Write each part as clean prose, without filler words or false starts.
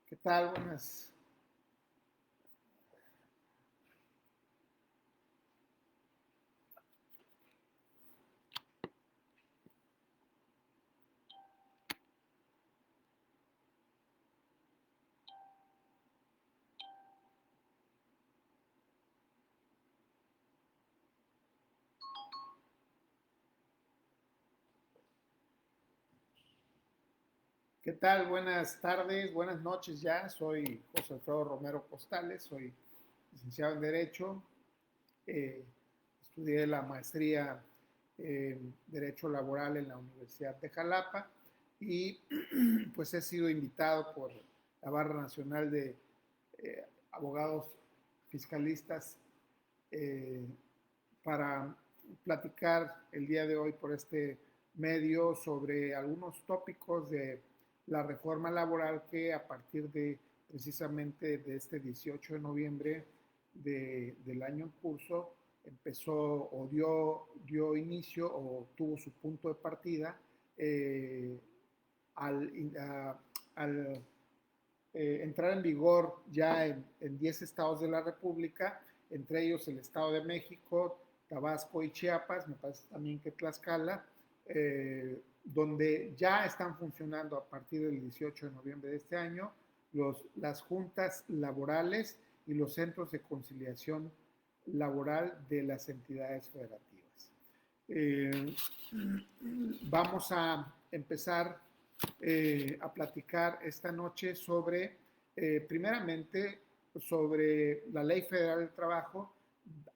¿Qué tal? Buenas. ¿Qué tal? Buenas tardes, buenas noches ya. Soy José Alfredo Romero Costales, soy licenciado en Derecho. eh, Estudié la maestría en Derecho Laboral en la Universidad de Jalapa y pues he sido invitado por la Barra Nacional de Abogados Fiscalistas eh, para platicar el día de hoy por este medio sobre algunos tópicos de la reforma laboral que a partir de precisamente de este 18 de noviembre del año en curso empezó o dio inicio o tuvo su punto de partida eh, al, al entrar en vigor ya en 10 estados de la República, entre ellos el Estado de México, Tabasco y Chiapas, me parece también que Tlaxcala, donde ya están funcionando a partir del 18 de noviembre de este año las juntas laborales y los centros de conciliación laboral de las entidades federativas. Eh, Vamos a empezar a platicar esta noche sobre, primeramente, sobre la Ley Federal del Trabajo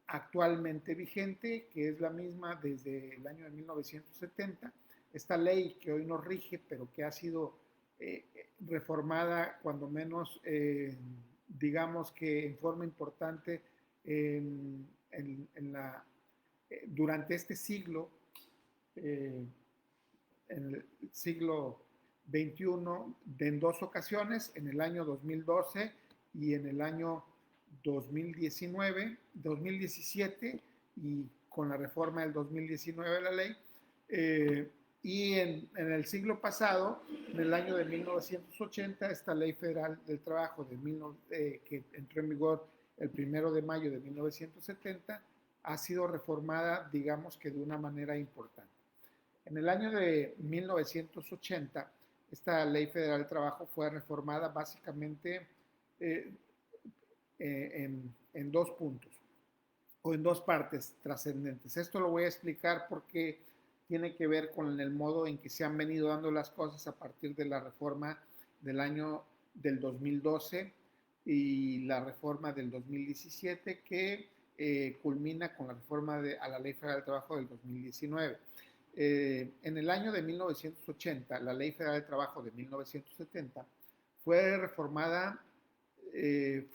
actualmente vigente, que es la misma desde el año de 1970. Esta ley que hoy nos rige, pero que ha sido reformada, cuando menos, digamos que en forma importante, durante este siglo, eh, en el siglo XXI, en dos ocasiones, en el año 2012 y en el año 2017, y con la reforma del 2019 de la ley. Y en el siglo pasado, en el año de 1980, esta Ley Federal del Trabajo que entró en vigor el 1 de mayo de 1970, ha sido reformada, digamos que de una manera importante. En el año de 1980, esta Ley Federal del Trabajo fue reformada básicamente eh, en dos puntos o en dos partes trascendentes. Esto lo voy a explicar porque tiene que ver con el modo en que se han venido dando las cosas a partir de la reforma del año del 2012 y la reforma del 2017 que culmina con la reforma a la Ley Federal del Trabajo del 2019. En el año de 1980, la Ley Federal del Trabajo de 1970 fue reformada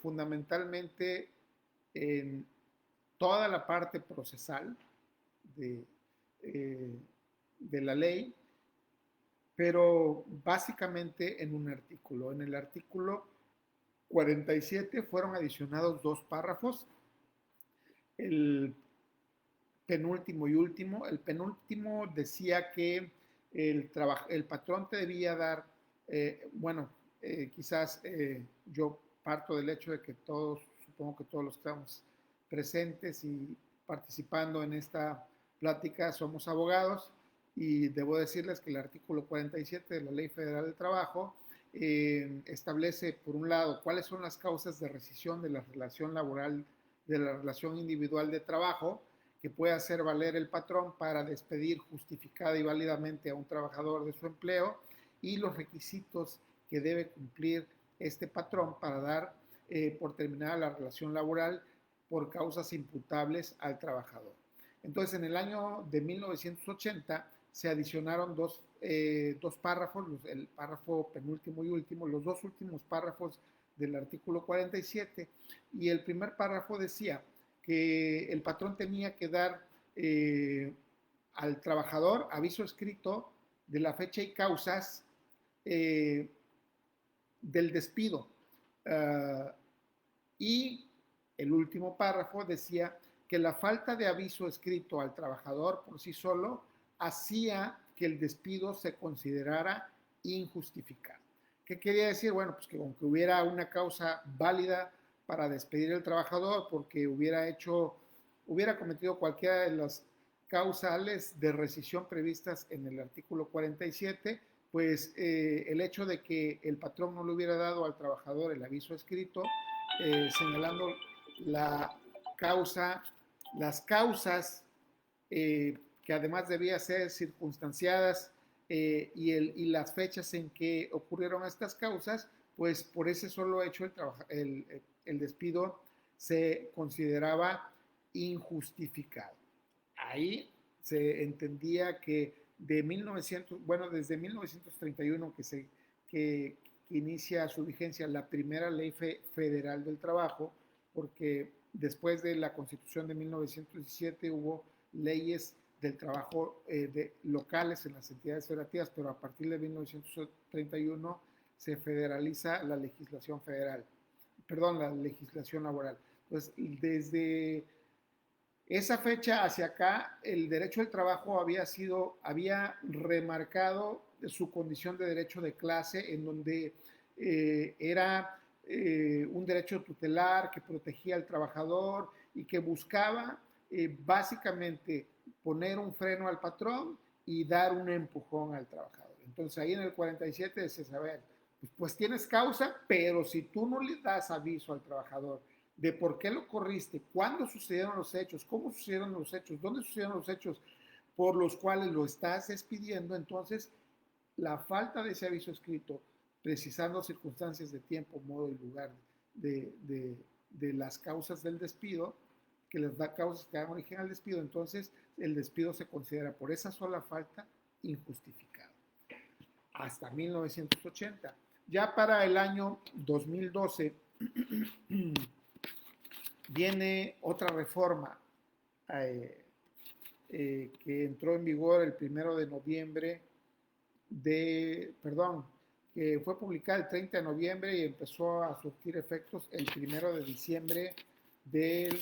fundamentalmente en toda la parte procesal de, eh, de la ley, pero básicamente en un artículo. En el artículo 47 fueron adicionados dos párrafos, el penúltimo y último. El penúltimo decía que el patrón te debía dar, bueno, quizás yo parto del hecho de que todos, supongo que todos los que estamos presentes y participando en esta plática somos abogados, y debo decirles que el artículo 47 de la Ley Federal del Trabajo establece, por un lado, cuáles son las causas de rescisión de la relación laboral, de la relación individual de trabajo, que puede hacer valer el patrón para despedir justificada y válidamente a un trabajador de su empleo, y los requisitos que debe cumplir este patrón para dar por terminada la relación laboral por causas imputables al trabajador. Entonces, en el año de 1980 se adicionaron dos párrafos, el párrafo penúltimo y último, los dos últimos párrafos del artículo 47, y el primer párrafo decía que el patrón tenía que dar al trabajador aviso escrito de la fecha y causas eh, del despido. Y el último párrafo decía que la falta de aviso escrito al trabajador por sí solo hacía que el despido se considerara injustificado. ¿Qué quería decir? Bueno, pues que aunque hubiera una causa válida para despedir al trabajador porque hubiera cometido cualquiera de las causales de rescisión previstas en el artículo 47, pues el hecho de que el patrón no le hubiera dado al trabajador el aviso escrito, señalando la causa, las causas que además debía ser circunstanciadas y las fechas en que ocurrieron estas causas, pues por ese solo hecho el despido se consideraba injustificado. Ahí se entendía que desde 1931 que inicia su vigencia la primera ley federal del trabajo, porque después de la Constitución de 1917 hubo leyes del trabajo locales en las entidades federativas, pero a partir de 1931 se federaliza la legislación federal, perdón, la legislación laboral. Entonces, desde esa fecha hacia acá, el derecho al trabajo había remarcado su condición de derecho de clase, en donde era un derecho tutelar que protegía al trabajador y que buscaba básicamente poner un freno al patrón y dar un empujón al trabajador. Entonces ahí en el 47 decías, a ver, pues tienes causa, pero si tú no le das aviso al trabajador de por qué lo corriste, cuándo sucedieron los hechos, cómo sucedieron los hechos, dónde sucedieron los hechos por los cuales lo estás despidiendo, entonces la falta de ese aviso escrito, precisando circunstancias de tiempo, modo y lugar de las causas del despido, que les da causas que dan origen al despido, entonces el despido se considera por esa sola falta injustificado. Hasta 1980. Ya para el año 2012 viene otra reforma que entró en vigor el 1 de noviembre que fue publicada el 30 de noviembre y empezó a surtir efectos el 1 de diciembre del,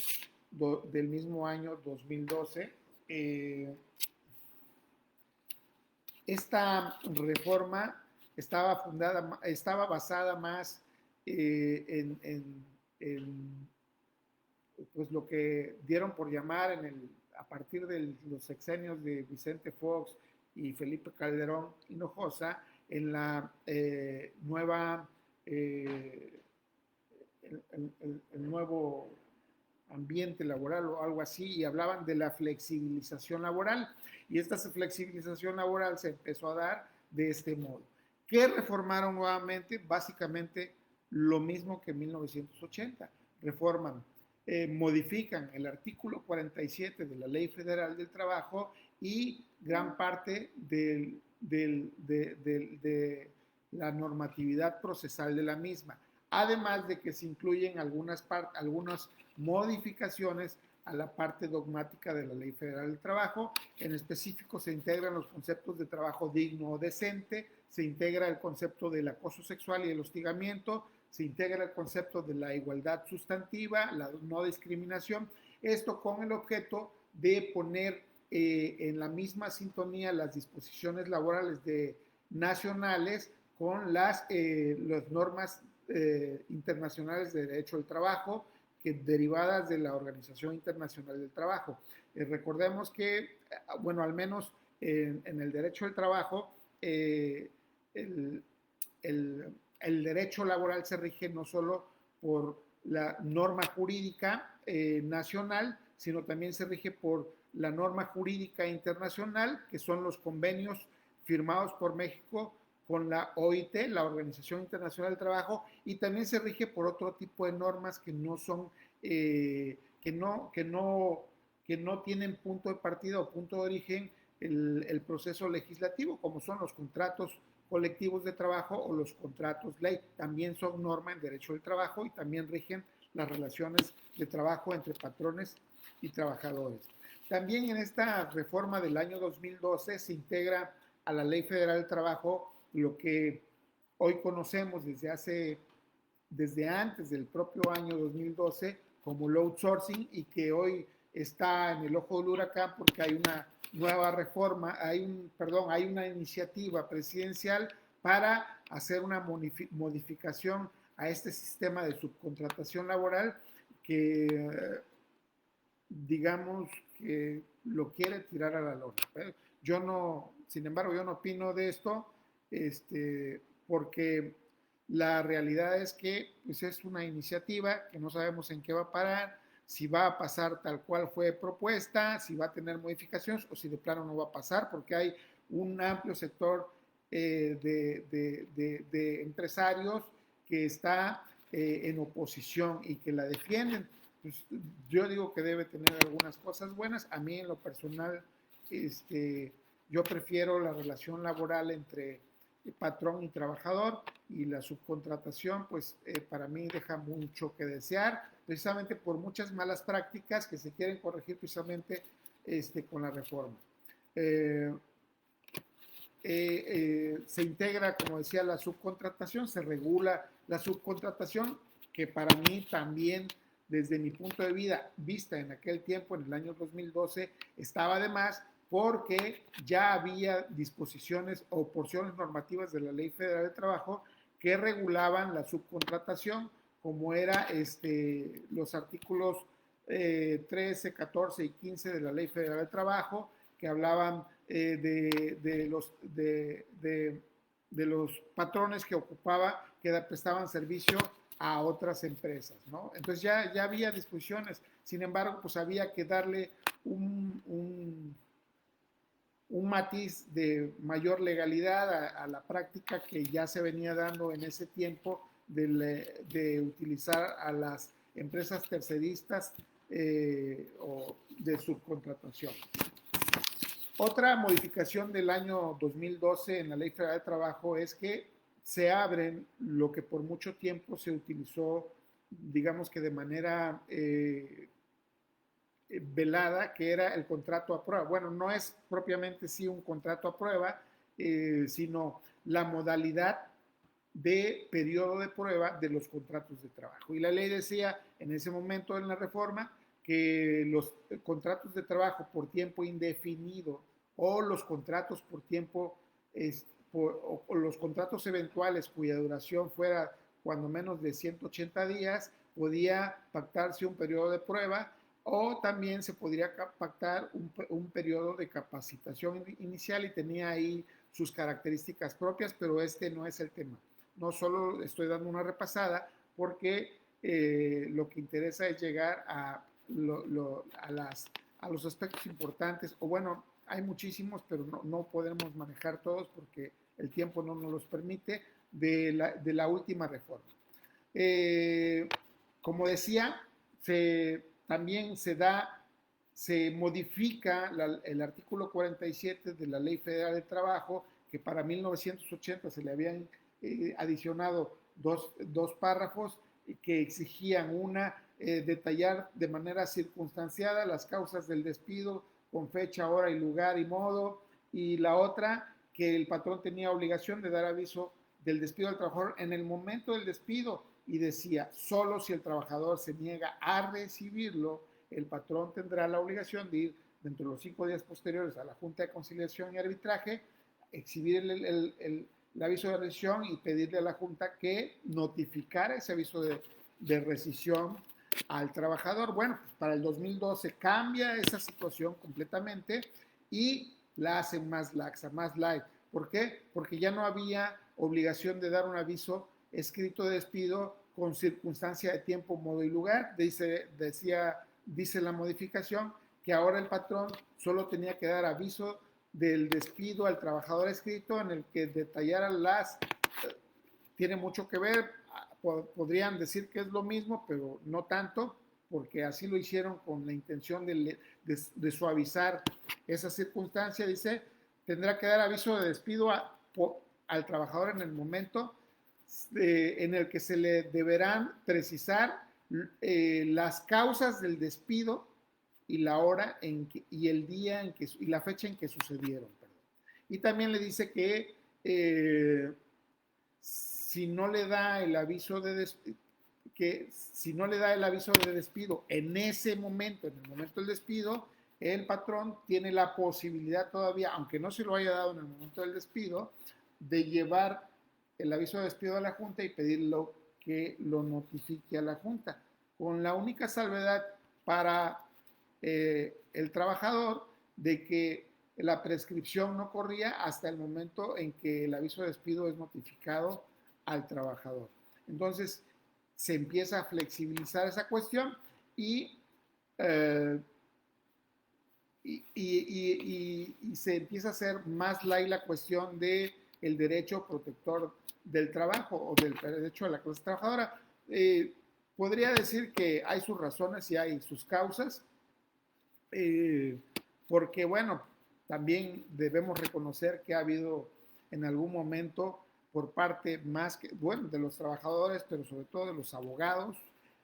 del mismo año 2012. Esta reforma estaba basada más en pues lo que dieron por llamar a partir de los sexenios de Vicente Fox y Felipe Calderón Hinojosa, en la nueva, el nuevo ambiente laboral o algo así, y hablaban de la flexibilización laboral, y esta flexibilización laboral se empezó a dar de este modo. ¿Qué reformaron nuevamente? Básicamente lo mismo que en 1980. Reforman, modifican el artículo 47 de la Ley Federal del Trabajo y gran parte de la normatividad procesal de la misma. Además de que se incluyen algunas modificaciones a la parte dogmática de la Ley Federal del Trabajo. En específico se integran los conceptos de trabajo digno o decente, se integra el concepto del acoso sexual y el hostigamiento, se integra el concepto de la igualdad sustantiva, la no discriminación, esto con el objeto de poner en la misma sintonía las disposiciones laborales nacionales con las normas internacionales de derecho del trabajo, que derivadas de la Organización Internacional del Trabajo. Recordemos que, bueno, al menos en el derecho del trabajo, el derecho laboral se rige no solo por la norma jurídica nacional, sino también se rige por la norma jurídica internacional, que son los convenios firmados por México con la OIT, la Organización Internacional del Trabajo, y también se rige por otro tipo de normas que no son, que no tienen punto de partida o punto de origen el proceso legislativo, como son los contratos colectivos de trabajo o los contratos ley. También son norma en derecho del trabajo y también rigen las relaciones de trabajo entre patrones y trabajadores. También en esta reforma del año 2012 se integra a la Ley Federal del Trabajo lo que hoy conocemos desde antes del propio año 2012 como el outsourcing, y que hoy está en el ojo del huracán porque hay una nueva reforma, hay una iniciativa presidencial para hacer una modificación a este sistema de subcontratación laboral que, digamos, que lo quiere tirar a la lona. Yo no, sin embargo, yo no opino de esto, porque la realidad es que pues, es una iniciativa que no sabemos en qué va a parar, si va a pasar tal cual fue propuesta, si va a tener modificaciones o si de plano no va a pasar, porque hay un amplio sector de empresarios que está en oposición y que la defienden. Pues, yo digo que debe tener algunas cosas buenas. A mí en lo personal, yo prefiero la relación laboral entre patrón y trabajador, y la subcontratación pues para mí deja mucho que desear, precisamente por muchas malas prácticas que se quieren corregir precisamente con la reforma. Se integra, como decía, la subcontratación, se regula la subcontratación, que para mí también, desde mi punto de vista en aquel tiempo, en el año 2012, estaba de más, porque ya había disposiciones o porciones normativas de la Ley Federal de Trabajo que regulaban la subcontratación, como era los artículos 13, 14 y 15 de la Ley Federal de Trabajo, que hablaban de los patrones que ocupaba, que prestaban servicio a otras empresas, ¿no? Entonces ya había disposiciones, sin embargo, pues había que darle un matiz de mayor legalidad a la práctica que ya se venía dando en ese tiempo de utilizar a las empresas terceristas o de subcontratación. Otra modificación del año 2012 en la Ley Federal de Trabajo es que se abren lo que por mucho tiempo se utilizó, digamos que de manera velada, que era el contrato a prueba. Bueno, no es propiamente sí un contrato a prueba, sino la modalidad de periodo de prueba de los contratos de trabajo. Y la ley decía en ese momento en la reforma que los contratos de trabajo por tiempo indefinido o los contratos por tiempo o los contratos eventuales cuya duración fuera cuando menos de 180 días, podía pactarse un periodo de prueba, o también se podría pactar un periodo de capacitación inicial, y tenía ahí sus características propias, pero este no es el tema. No solo estoy dando una repasada, porque lo que interesa es llegar a los aspectos importantes, o bueno, hay muchísimos, pero no podemos manejar todos porque el tiempo no nos los permite, de la última reforma. Como decía, también se modifica el artículo 47 de la Ley Federal de Trabajo, que para 1980 se le habían adicionado dos párrafos que exigían detallar de manera circunstanciada las causas del despido con fecha, hora y lugar y modo, y la otra, que el patrón tenía obligación de dar aviso del despido al trabajador en el momento del despido, y decía, solo si el trabajador se niega a recibirlo, el patrón tendrá la obligación de ir dentro de los 5 días posteriores a la Junta de Conciliación y Arbitraje, exhibir el aviso de rescisión y pedirle a la Junta que notificara ese aviso de rescisión al trabajador. Bueno, pues para el 2012 cambia esa situación completamente y la hacen más laxa, más light. ¿Por qué? Porque ya no había obligación de dar un aviso escrito de despido con circunstancia de tiempo, modo y lugar. Dice la modificación que ahora el patrón solo tenía que dar aviso del despido al trabajador escrito, en el que detallara tiene mucho que ver, podrían decir que es lo mismo, pero no tanto, porque así lo hicieron con la intención de suavizar esa circunstancia. Dice, tendrá que dar aviso de despido al trabajador en el momento en el que se le deberán precisar las causas del despido y la hora y el día y la fecha en que sucedieron. Perdón. Y también le dice que si no le da el aviso de despido en ese momento, en el momento del despido, el patrón tiene la posibilidad todavía, aunque no se lo haya dado en el momento del despido, de llevar el aviso de despido a la Junta y pedirlo que lo notifique a la Junta, con la única salvedad para el trabajador de que la prescripción no corría hasta el momento en que el aviso de despido es notificado al trabajador. Entonces, se empieza a flexibilizar esa cuestión y, eh, y se empieza a hacer más light la cuestión de el derecho protector del trabajo o del derecho de la clase trabajadora. Podría decir que hay sus razones y hay sus causas, eh, porque bueno, también debemos reconocer que ha habido en algún momento por parte más que, bueno, de los trabajadores, pero sobre todo de los abogados,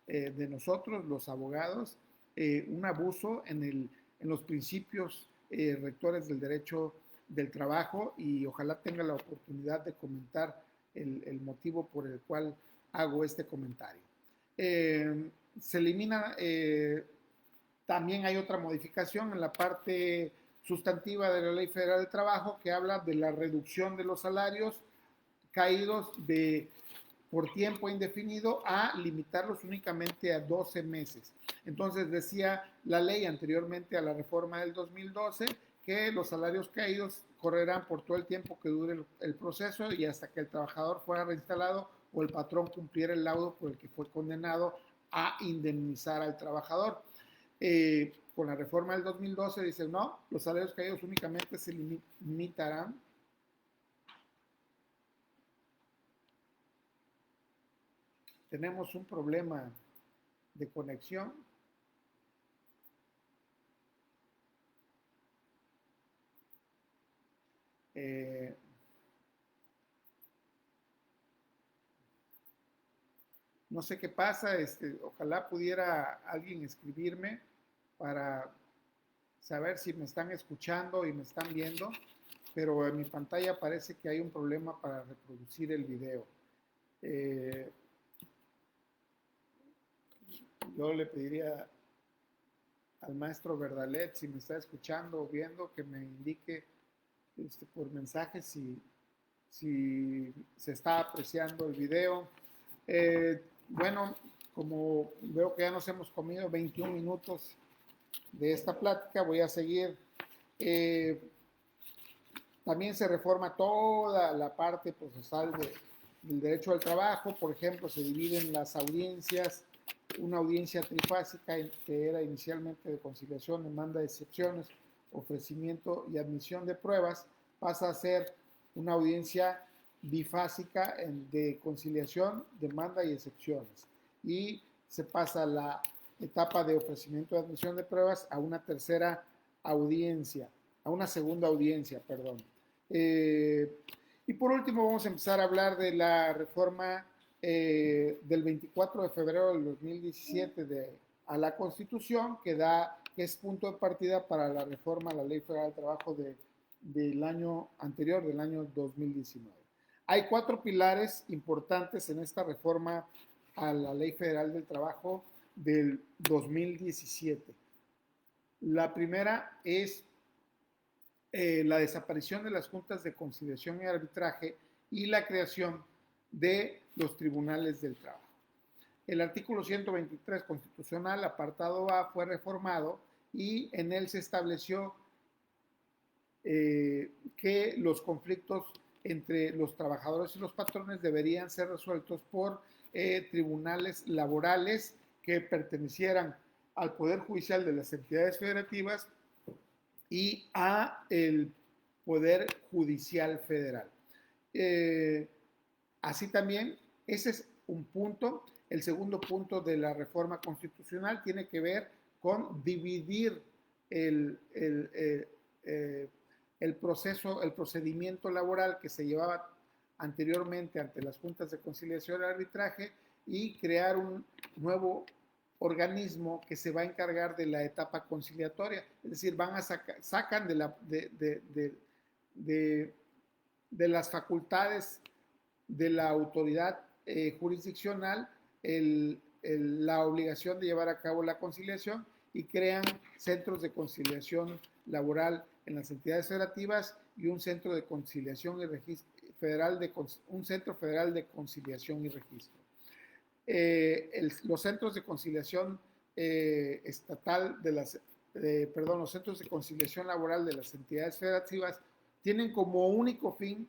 de nosotros, los abogados, un abuso en los principios rectores del derecho del trabajo y ojalá tenga la oportunidad de comentar el motivo por el cual hago este comentario. Se elimina también hay otra modificación en la parte sustantiva de la Ley Federal del Trabajo que habla de la reducción de los salarios caídos por tiempo indefinido a limitarlos únicamente a 12 meses. Entonces decía la ley anteriormente a la reforma del 2012 que los salarios caídos correrán por todo el tiempo que dure el proceso y hasta que el trabajador fuera reinstalado o el patrón cumpliera el laudo por el que fue condenado a indemnizar al trabajador. Con la reforma del 2012 dice, no, los salarios caídos únicamente se limitarán tenemos un problema de conexión. Eh, no sé qué pasa, ojalá pudiera alguien escribirme para saber si me están escuchando y me están viendo, pero en mi pantalla parece que hay un problema para reproducir el video. Yo le pediría al maestro Verdalet, si me está escuchando o viendo, que me indique por mensaje si se está apreciando el video. Bueno, como veo que ya nos hemos comido 21 minutos de esta plática, voy a seguir. También se reforma toda la parte procesal del derecho al trabajo. Por ejemplo, se dividen las audiencias, una audiencia trifásica que era inicialmente de conciliación, demanda de excepciones, ofrecimiento y admisión de pruebas, pasa a ser una audiencia bifásica de conciliación, demanda y excepciones. Y se pasa la etapa de ofrecimiento de admisión de pruebas a una tercera audiencia, a una segunda audiencia, perdón. Y por último vamos a empezar a hablar de la reforma del 24 de febrero del 2017 a la Constitución, que es punto de partida para la reforma a la Ley Federal del Trabajo del año anterior, del año 2019. Hay 4 pilares importantes en esta reforma a la Ley Federal del Trabajo del 2017. La primera es la desaparición de las juntas de conciliación y arbitraje y la creación de los tribunales del trabajo. El artículo 123 constitucional, apartado A, fue reformado y en él se estableció que los conflictos entre los trabajadores y los patrones deberían ser resueltos por tribunales laborales que pertenecieran al Poder Judicial de las entidades federativas y a el Poder Judicial Federal. Así también, ese es un punto. El segundo punto de la reforma constitucional tiene que ver con dividir el procedimiento laboral que se llevaba anteriormente ante las juntas de conciliación y arbitraje y crear un nuevo organismo que se va a encargar de la etapa conciliatoria. Es decir, sacan de las facultades de la autoridad jurisdiccional la obligación de llevar a cabo la conciliación y crean centros de conciliación laboral en las entidades federativas y un centro de conciliación y registro un centro federal de conciliación y registro. Los centros de conciliación estatal los centros de conciliación laboral de las entidades federativas tienen como único fin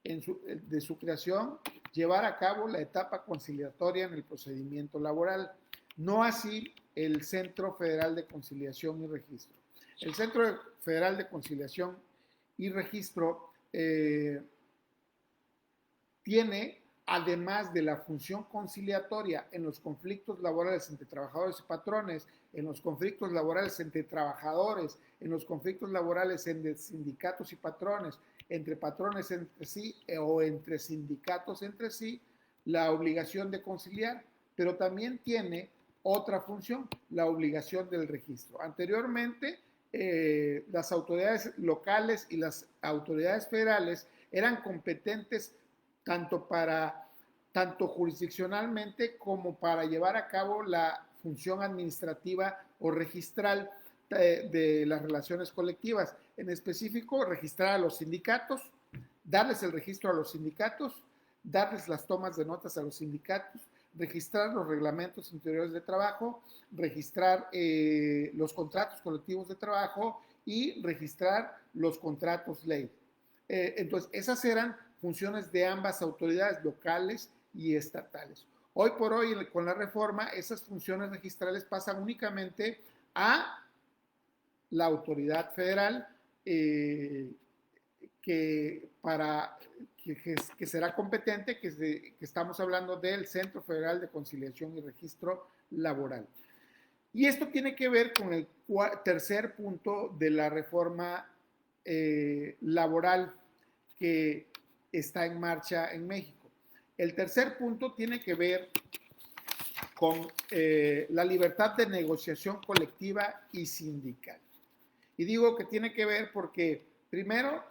de su creación llevar a cabo la etapa conciliatoria en el procedimiento laboral, no así el Centro Federal de Conciliación y Registro. El Centro Federal de Conciliación y Registro tiene, además de la función conciliatoria en los conflictos laborales entre trabajadores y patrones, en los conflictos laborales entre trabajadores, en los conflictos laborales entre sindicatos y patrones, entre patrones entre sí o entre sindicatos entre sí, la obligación de conciliar, pero también tiene otra función, la obligación del registro. Anteriormente, las autoridades locales y las autoridades federales eran competentes tanto jurisdiccionalmente como para llevar a cabo la función administrativa o registral de las relaciones colectivas. En específico, registrar a los sindicatos, darles el registro a los sindicatos, darles las tomas de notas a los sindicatos, registrar los reglamentos interiores de trabajo, registrar los contratos colectivos de trabajo y registrar los contratos ley. Entonces, esas eran funciones de ambas autoridades locales y estatales. Hoy por hoy, con la reforma, esas funciones registrales pasan únicamente a la autoridad federal que será competente, que estamos hablando del Centro Federal de Conciliación y Registro Laboral. Y esto tiene que ver con el tercer punto de la reforma laboral que está en marcha en México. El tercer punto tiene que ver con la libertad de negociación colectiva y sindical. Y digo que tiene que ver porque, primero,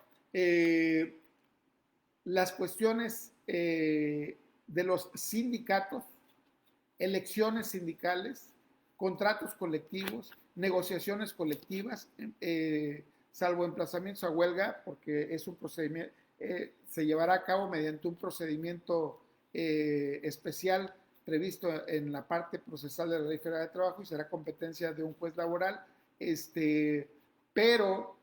las cuestiones de los sindicatos, elecciones sindicales, contratos colectivos, negociaciones colectivas, salvo emplazamientos a huelga, porque es un procedimiento, se llevará a cabo mediante un procedimiento especial previsto en la parte procesal de la Ley Federal de Trabajo y será competencia de un juez laboral, pero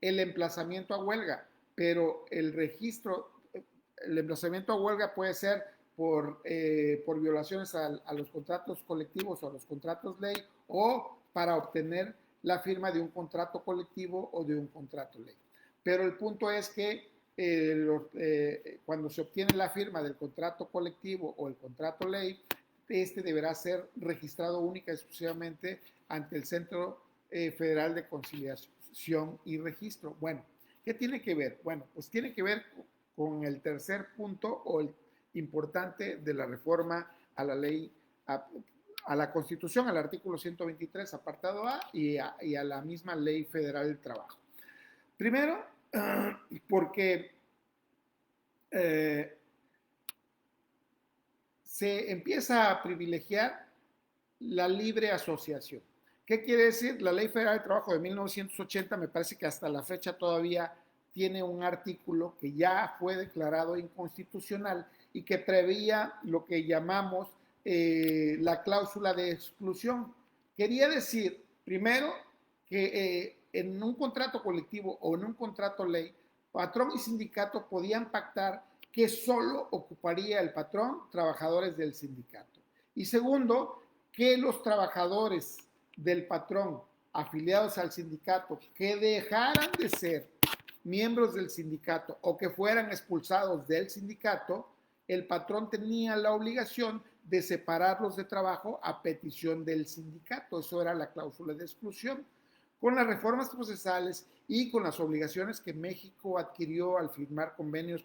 el emplazamiento a huelga, pero el registro, el emplazamiento a huelga puede ser por violaciones a los contratos colectivos o a los contratos ley o para obtener la firma de un contrato colectivo o de un contrato ley. Pero el punto es que cuando se obtiene la firma del contrato colectivo o el contrato ley, este deberá ser registrado única y exclusivamente ante el Centro Federal de Conciliación y Registro. Bueno, ¿qué tiene que ver? Bueno, pues tiene que ver con el tercer punto o el importante de la reforma a la ley, a la Constitución, al artículo 123, apartado A, y a la misma Ley Federal del Trabajo. Primero, porque se empieza a privilegiar la libre asociación. ¿Qué quiere decir? La Ley Federal de Trabajo de 1980, me parece que hasta la fecha todavía tiene un artículo que ya fue declarado inconstitucional y que preveía lo que llamamos la cláusula de exclusión. Quería decir, primero, que en un contrato colectivo o en un contrato ley, patrón y sindicato podían pactar que solo ocuparía el patrón trabajadores del sindicato. Y segundo, que los trabajadores del patrón afiliados al sindicato que dejaran de ser miembros del sindicato o que fueran expulsados del sindicato, el patrón tenía la obligación de separarlos de trabajo a petición del sindicato. Eso era la cláusula de exclusión. Con las reformas procesales y con las obligaciones que México adquirió al firmar convenios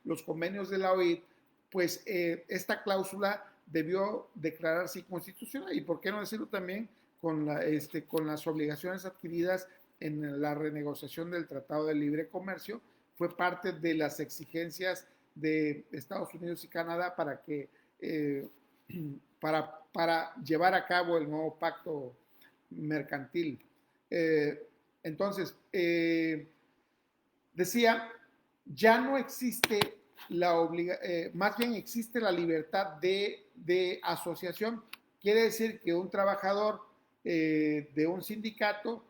los convenios de la OIT, pues esta cláusula debió declararse inconstitucional y por qué no decirlo también con las obligaciones adquiridas en la renegociación del Tratado de Libre Comercio. Fue parte de las exigencias de Estados Unidos y Canadá para que para llevar a cabo el nuevo pacto mercantil. Entonces, decía ya no existe más bien existe la libertad de asociación. Quiere decir que un trabajador de un sindicato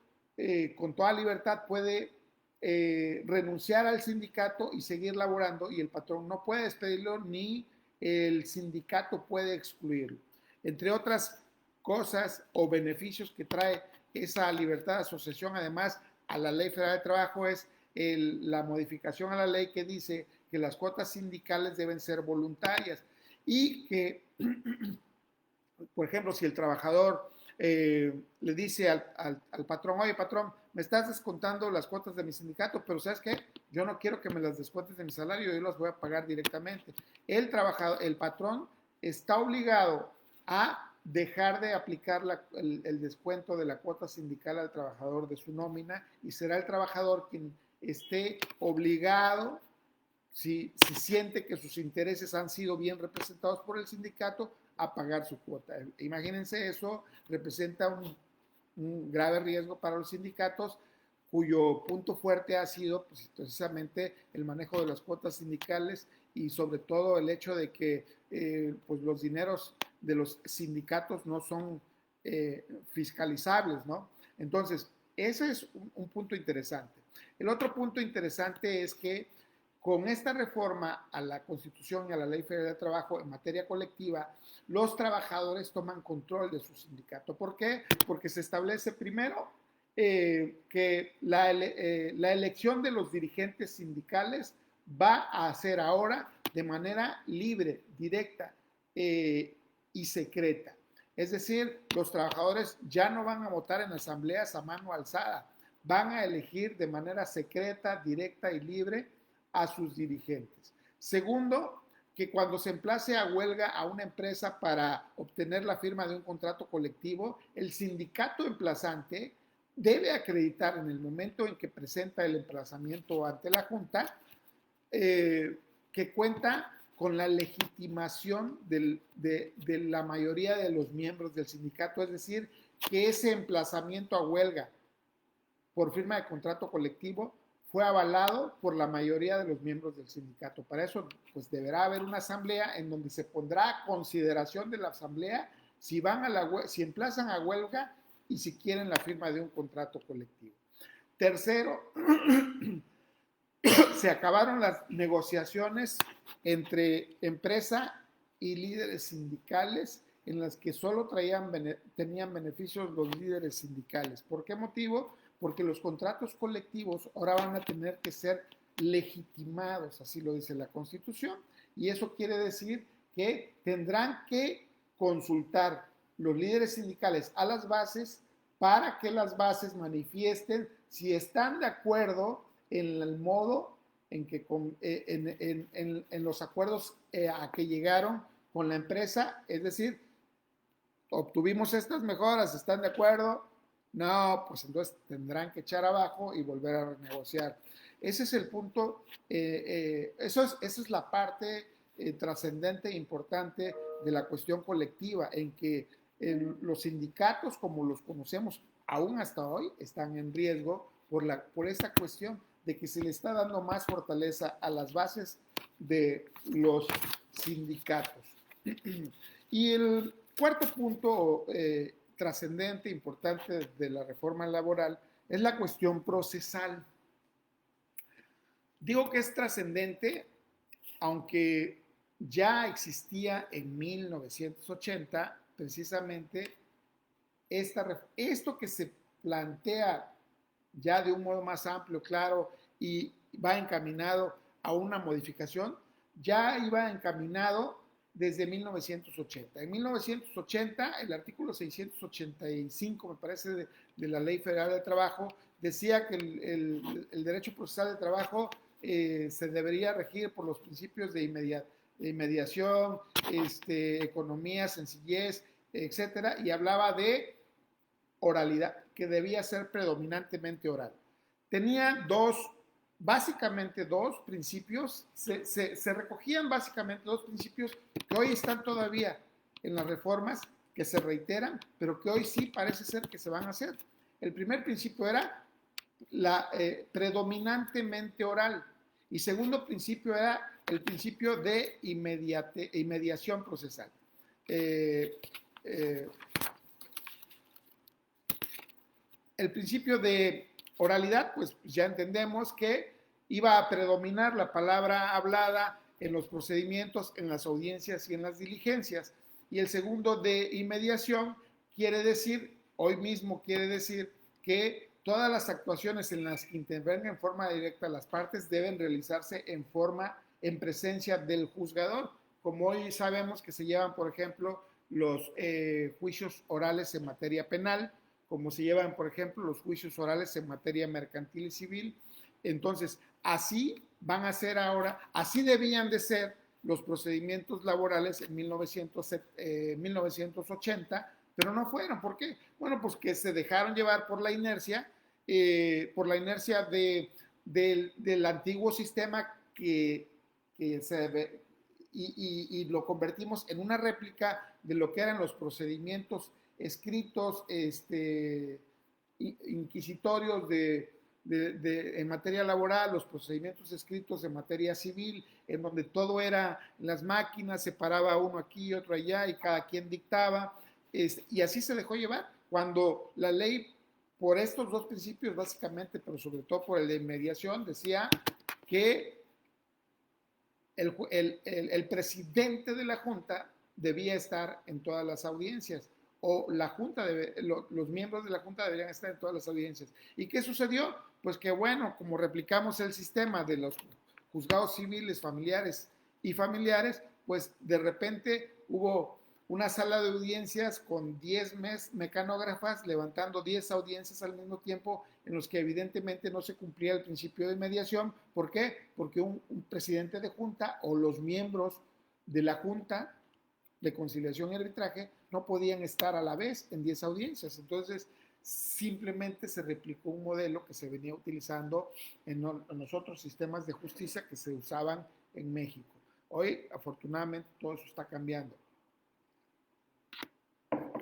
con toda libertad puede renunciar al sindicato y seguir laborando, y el patrón no puede despedirlo ni el sindicato puede excluirlo. Entre otras cosas o beneficios que trae esa libertad de asociación, además a la Ley Federal de Trabajo, es la modificación a la ley que dice que las cuotas sindicales deben ser voluntarias y que, por ejemplo, si el trabajador le dice al patrón, oye patrón, me estás descontando las cuotas de mi sindicato, pero ¿sabes qué? Yo no quiero que me las descuentes de mi salario, yo las voy a pagar directamente. El patrón está obligado a dejar de aplicar el descuento de la cuota sindical al trabajador de su nómina, y será el trabajador quien esté obligado, si siente que sus intereses han sido bien representados por el sindicato, a pagar su cuota. Imagínense, eso representa un grave riesgo para los sindicatos, cuyo punto fuerte ha sido pues, precisamente el manejo de las cuotas sindicales, y sobre todo el hecho de que pues los dineros de los sindicatos no son fiscalizables, ¿no? Entonces, ese es un punto interesante. El otro punto interesante es que con esta reforma a la Constitución y a la Ley Federal de Trabajo en materia colectiva, los trabajadores toman control de su sindicato. ¿Por qué? Porque se establece primero que la elección de los dirigentes sindicales va a ser ahora de manera libre, directa y secreta. Es decir, los trabajadores ya no van a votar en asambleas a mano alzada, van a elegir de manera secreta, directa y libre a sus dirigentes. Segundo, que cuando se emplace a huelga a una empresa para obtener la firma de un contrato colectivo, el sindicato emplazante debe acreditar en el momento en que presenta el emplazamiento ante la Junta que cuenta con la legitimación de la mayoría de los miembros del sindicato, es decir, que ese emplazamiento a huelga por firma de contrato colectivo fue avalado por la mayoría de los miembros del sindicato. Para eso, pues deberá haber una asamblea en donde se pondrá a consideración de la asamblea si si emplazan a huelga y si quieren la firma de un contrato colectivo. Tercero, se acabaron las negociaciones entre empresa y líderes sindicales en las que solo tenían beneficios los líderes sindicales. ¿Por qué motivo? Porque los contratos colectivos ahora van a tener que ser legitimados, así lo dice la Constitución, y eso quiere decir que tendrán que consultar los líderes sindicales a las bases para que las bases manifiesten si están de acuerdo en el modo en que en los acuerdos a que llegaron con la empresa, es decir, obtuvimos estas mejoras, ¿están de acuerdo? No, pues entonces tendrán que echar abajo y volver a renegociar. Ese es el punto, esa es la parte trascendente e importante de la cuestión colectiva, en que los sindicatos, como los conocemos aún hasta hoy, están en riesgo por esta cuestión de que se le está dando más fortaleza a las bases de los sindicatos. Y el cuarto punto trascendente, importante de la reforma laboral es la cuestión procesal. Digo que es trascendente, aunque ya existía en 1980 precisamente esto que se plantea ya de un modo más amplio, claro, y va encaminado a una modificación, ya iba encaminado desde 1980. En 1980, el artículo 685, me parece, de la Ley Federal de Trabajo, decía que el derecho procesal de trabajo se debería regir por los principios de inmediación, economía, sencillez, etcétera, y hablaba de oralidad, que debía ser predominantemente oral. Tenía básicamente dos principios, se recogían básicamente dos principios que hoy están todavía en las reformas, que se reiteran, pero que hoy sí parece ser que se van a hacer. El primer principio era predominantemente oral, Y segundo principio era el principio de inmediación procesal. Eh, eh, el principio de oralidad, pues ya entendemos que iba a predominar la palabra hablada en los procedimientos, en las audiencias y en las diligencias. Y el segundo de inmediación quiere decir, hoy mismo quiere decir que todas las actuaciones en las que intervengan en forma directa las partes deben realizarse en presencia del juzgador, como hoy sabemos que se llevan, por ejemplo, los juicios orales en materia penal, como se llevan, por ejemplo, los juicios orales en materia mercantil y civil. Entonces, así van a ser ahora, así debían de ser los procedimientos laborales en 1980, pero no fueron. ¿Por qué? Bueno, pues que se dejaron llevar por la inercia del antiguo sistema que se ve, y lo convertimos en una réplica de lo que eran los procedimientos escritos inquisitorios en materia laboral, los procedimientos escritos en materia civil, en donde todo era en las máquinas, se paraba uno aquí, otro allá, y cada quien dictaba, y así se dejó llevar, cuando la ley, por estos dos principios básicamente, pero sobre todo por el de mediación, decía que el presidente de la Junta debía estar en todas las audiencias, o la Junta los miembros de la Junta deberían estar en todas las audiencias. ¿Y qué sucedió? Pues que bueno, como replicamos el sistema de los juzgados civiles, familiares y familiares, pues de repente hubo una sala de audiencias con 10 mecanógrafas levantando 10 audiencias al mismo tiempo, en los que evidentemente no se cumplía el principio de mediación. ¿Por qué? Porque un presidente de junta o los miembros de la junta de conciliación y arbitraje no podían estar a la vez en 10 audiencias. Entonces, simplemente se replicó un modelo que se venía utilizando en los otros sistemas de justicia que se usaban en México. Hoy, afortunadamente, todo eso está cambiando.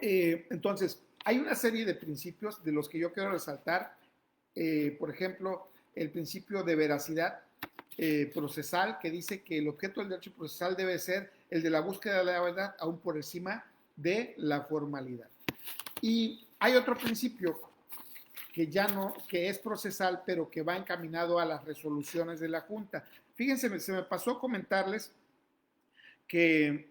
Entonces, hay una serie de principios de los que yo quiero resaltar. Por ejemplo, el principio de veracidad procesal, que dice que el objeto del derecho procesal debe ser el de la búsqueda de la verdad, aún por encima de la formalidad. Y hay otro principio que ya no, que es procesal, pero que va encaminado a las resoluciones de la Junta. Fíjense, se me pasó comentarles que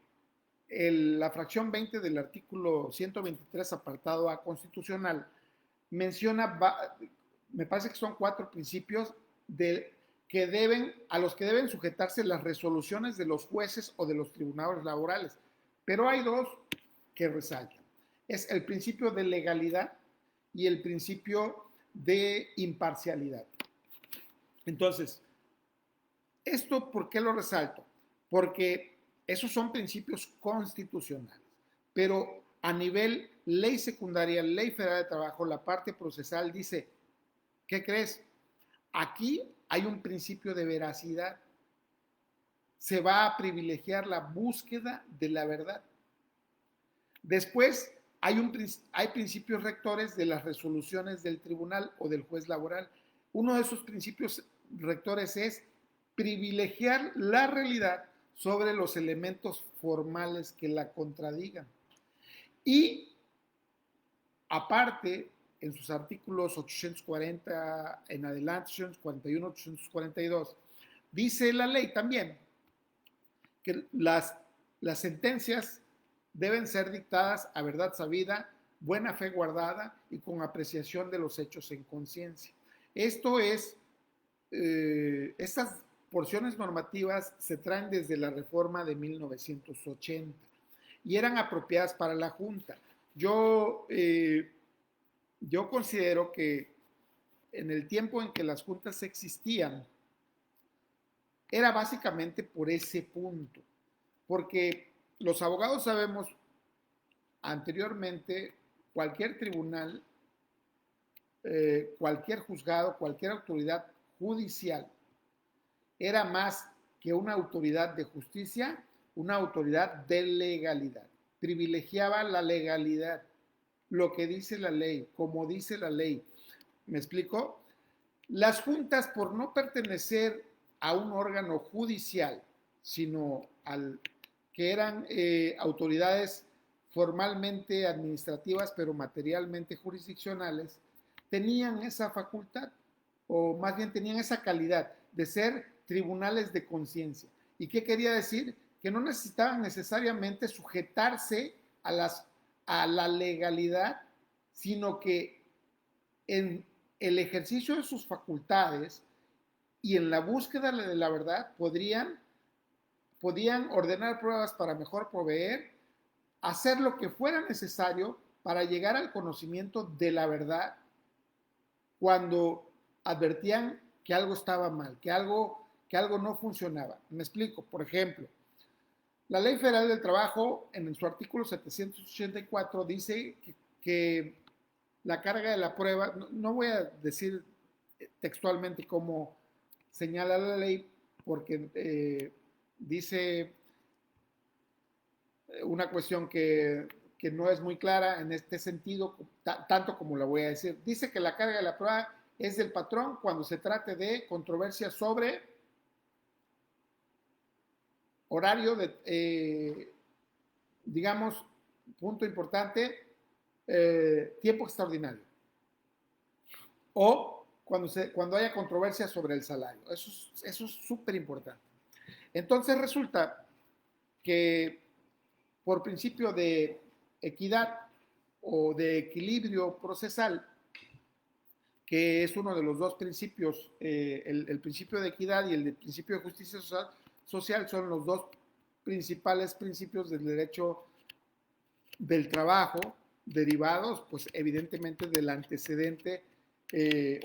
la fracción 20 del artículo 123, apartado A constitucional, menciona, me parece que son 4 principios a los que deben sujetarse las resoluciones de los jueces o de los tribunales laborales. Pero hay 2 que resaltan. Es el principio de legalidad y el principio de imparcialidad. Entonces, ¿esto por qué lo resalto? Porque esos son principios constitucionales, pero a nivel ley secundaria, ley federal de trabajo, la parte procesal dice, ¿qué crees? Aquí hay un principio de veracidad. Se va a privilegiar la búsqueda de la verdad. Después, hay principios rectores de las resoluciones del tribunal o del juez laboral. Uno de esos principios rectores es privilegiar la realidad sobre los elementos formales que la contradigan. Y aparte, en sus artículos 840 en adelante, 841, 842, dice la ley también que las sentencias deben ser dictadas a verdad sabida, buena fe guardada y con apreciación de los hechos en conciencia. Esto es, estas porciones normativas se traen desde la reforma de 1980 y eran apropiadas para la Junta. Yo considero que en el tiempo en que las juntas existían, era básicamente por ese punto, porque los abogados sabemos, anteriormente, cualquier tribunal, cualquier juzgado, cualquier autoridad judicial, era más que una autoridad de justicia, una autoridad de legalidad. Privilegiaba la legalidad, lo que dice la ley, como dice la ley. ¿Me explico? Las juntas, por no pertenecer a un órgano judicial, sino que eran autoridades formalmente administrativas, pero materialmente jurisdiccionales, tenían esa facultad, o más bien tenían esa calidad de ser tribunales de conciencia. ¿Y qué quería decir? Que no necesitaban necesariamente sujetarse a la legalidad, sino que en el ejercicio de sus facultades y en la búsqueda de la verdad podían ordenar pruebas para mejor proveer, hacer lo que fuera necesario para llegar al conocimiento de la verdad cuando advertían que algo estaba mal, que algo no funcionaba. Me explico. Por ejemplo, la Ley Federal del Trabajo, en su artículo 784, dice que la carga de la prueba, no voy a decir textualmente cómo señala la ley, porque dice una cuestión que no es muy clara en este sentido, tanto como la voy a decir. Dice que la carga de la prueba es del patrón cuando se trate de controversia sobre horario digamos, punto importante, tiempo extraordinario. O cuando haya controversia sobre el salario. Eso es súper importante. Entonces resulta que por principio de equidad o de equilibrio procesal, que es uno de los dos principios, el principio de equidad y el principio de justicia social son los dos principales principios del derecho del trabajo, derivados, pues evidentemente del antecedente